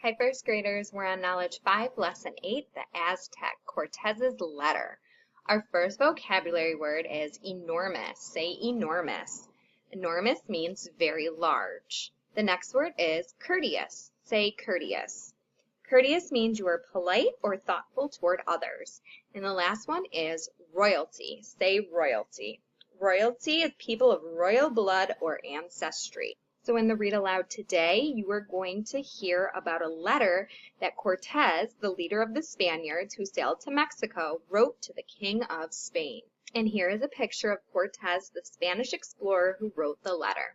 Hi, first graders. We're on Knowledge 5, Lesson 8, the Aztec, Cortés's letter. Our first vocabulary word is enormous. Say enormous. Enormous means very large. The next word is courteous. Say courteous. Courteous means you are polite or thoughtful toward others. And the last one is royalty. Say royalty. Royalty is people of royal blood or ancestry. So in the read aloud today, you are going to hear about a letter that Cortés, the leader of the Spaniards who sailed to Mexico, wrote to the King of Spain. And here is a picture of Cortés, the Spanish explorer who wrote the letter.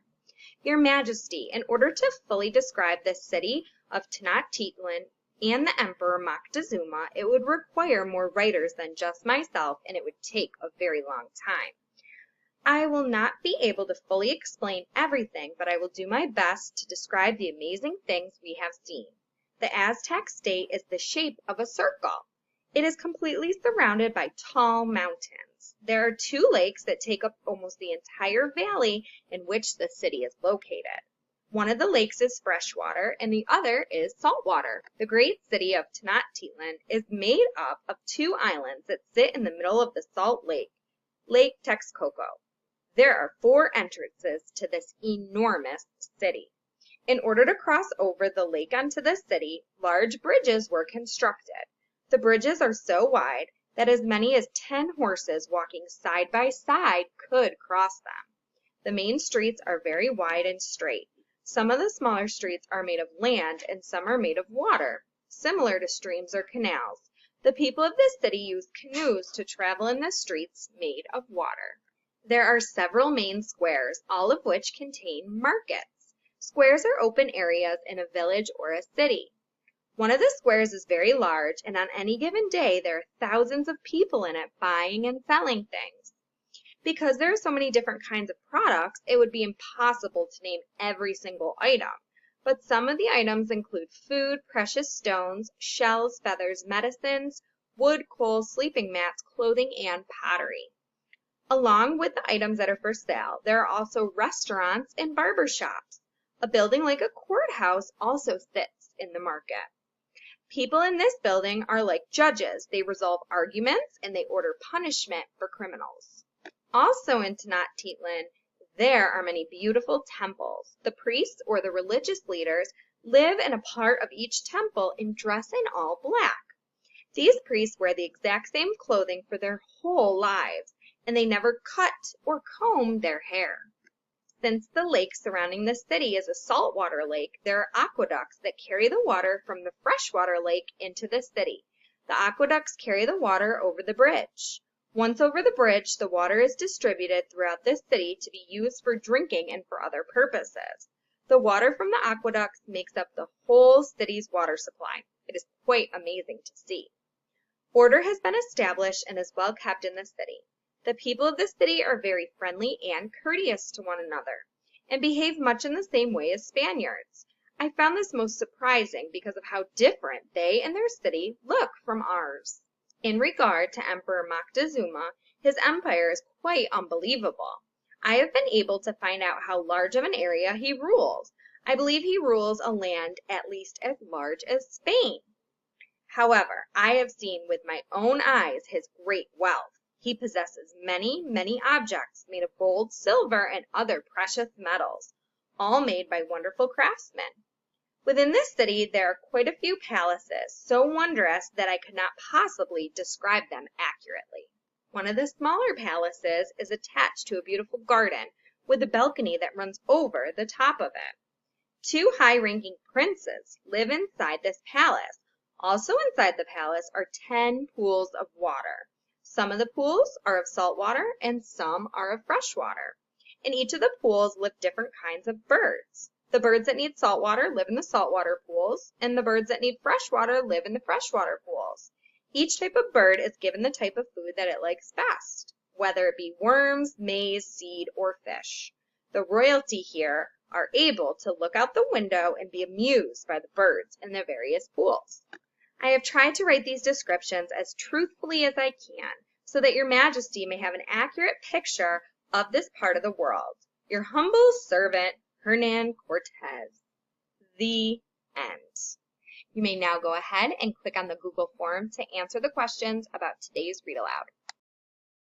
Your Majesty, in order to fully describe the city of Tenochtitlan and the Emperor Moctezuma, it would require more writers than just myself, and it would take a very long time. I will not be able to fully explain everything, but I will do my best to describe the amazing things we have seen. The Aztec state is the shape of a circle. It is completely surrounded by tall mountains. There are two lakes that take up almost the entire valley in which the city is located. One of the lakes is freshwater and the other is saltwater. The great city of Tenochtitlan is made up of two islands that sit in the middle of the salt lake, Lake Texcoco. There are 4 entrances to this enormous city. In order to cross over the lake onto the city, large bridges were constructed. The bridges are so wide that as many as 10 horses walking side by side could cross them. The main streets are very wide and straight. Some of the smaller streets are made of land and some are made of water, similar to streams or canals. The people of this city use canoes to travel in the streets made of water. There are several main squares, all of which contain markets. Squares are open areas in a village or a city. One of the squares is very large, and on any given day there are thousands of people in it buying and selling things. Because there are so many different kinds of products, it would be impossible to name every single item. But some of the items include food, precious stones, shells, feathers, medicines, wood, coal, sleeping mats, clothing, and pottery. Along with the items that are for sale, there are also restaurants and barber shops. A building like a courthouse also sits in the market. People in this building are like judges. They resolve arguments and they order punishment for criminals. Also in Tenochtitlan, there are many beautiful temples. The priests or the religious leaders live in a part of each temple and dress in all black. These priests wear the exact same clothing for their whole lives, and they never cut or comb their hair. Since the lake surrounding the city is a saltwater lake, there are aqueducts that carry the water from the freshwater lake into the city. The aqueducts carry the water over the bridge. Once over the bridge, the water is distributed throughout the city to be used for drinking and for other purposes. The water from the aqueducts makes up the whole city's water supply. It is quite amazing to see. Order has been established and is well kept in the city. The people of the city are very friendly and courteous to one another, and behave much in the same way as Spaniards. I found this most surprising because of how different they and their city look from ours. In regard to Emperor Moctezuma, his empire is quite unbelievable. I have been able to find out how large of an area he rules. I believe he rules a land at least as large as Spain. However, I have seen with my own eyes his great wealth. He possesses many, many objects made of gold, silver, and other precious metals, all made by wonderful craftsmen. Within this city, there are quite a few palaces, so wondrous that I could not possibly describe them accurately. One of the smaller palaces is attached to a beautiful garden with a balcony that runs over the top of it. 2 high-ranking princes live inside this palace. Also inside the palace are 10 pools of water. Some of the pools are of salt water and some are of fresh water. In each of the pools live different kinds of birds. The birds that need salt water live in the saltwater pools, and the birds that need fresh water live in the freshwater pools. Each type of bird is given the type of food that it likes best, whether it be worms, maize, seed, or fish. The royalty here are able to look out the window and be amused by the birds in the various pools. I have tried to write these descriptions as truthfully as I can, so that your Majesty may have an accurate picture of this part of the world. Your humble servant, Hernan Cortés. The end. You may now go ahead and click on the Google form to answer the questions about today's read aloud.